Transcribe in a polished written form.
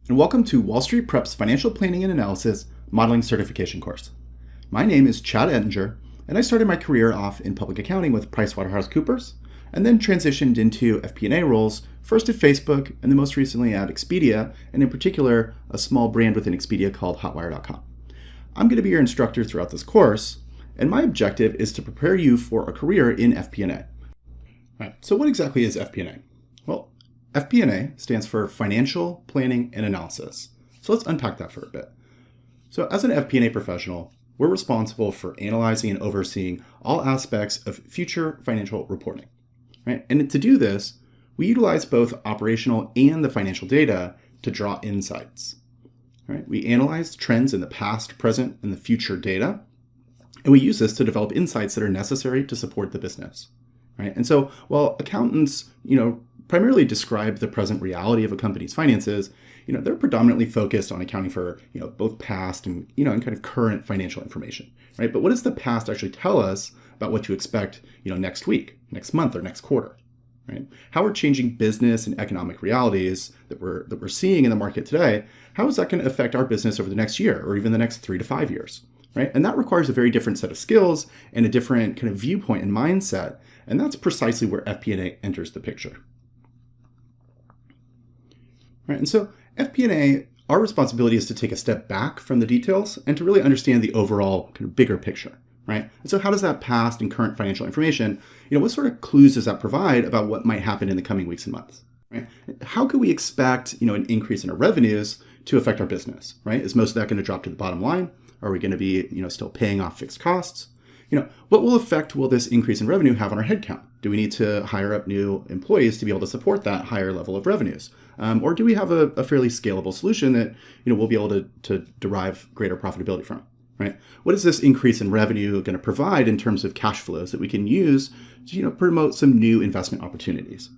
and welcome to Wall Street Prep's Financial Planning and Analysis Modeling Certification course. My name is Chad Ettinger, and I started my career off in public accounting with PricewaterhouseCoopers, and then transitioned into FP&A roles, first at Facebook, and then most recently at Expedia, and in particular, a small brand within Expedia called Hotwire.com. I'm going to be your instructor throughout this course, and my objective is to prepare you for a career in FP&A. Right, so what exactly is FP&A? Well, FP&A stands for Financial Planning and Analysis. So let's unpack that for a bit. So as an FP&A professional, we're responsible for analyzing and overseeing all aspects of future financial reporting. Right? And to do this, we utilize both operational and the financial data to draw insights. Right? We analyze trends in the past, present, and the future data, and we use this to develop insights that are necessary to support the business. Right? And so while accountants, primarily describe the present reality of a company's finances, they're predominantly focused on accounting for, both past and, and kind of current financial information, right? But what does the past actually tell us about what to expect, next week, next month, or next quarter, right? How are changing business and economic realities that we're seeing in the market today, how is that going to affect our business over the next year or even the next 3 to 5 years, right? And that requires a very different set of skills and a different kind of viewpoint and mindset. And that's precisely where FP&A enters the picture. Right, and so FP&A, our responsibility is to take a step back from the details and to really understand the overall kind of bigger picture, right? And so how does that past and current financial information, what sort of clues does that provide about what might happen in the coming weeks and months, right? How could we expect, an increase in our revenues to affect our business, right? Is most of that going to drop to the bottom line? Are we going to be, still paying off fixed costs? What effect will this increase in revenue have on our headcount? Do we need to hire up new employees to be able to support that higher level of revenues? Or do we have a fairly scalable solution that, we'll be able to derive greater profitability from, right? What is this increase in revenue going to provide in terms of cash flows that we can use to, promote some new investment opportunities?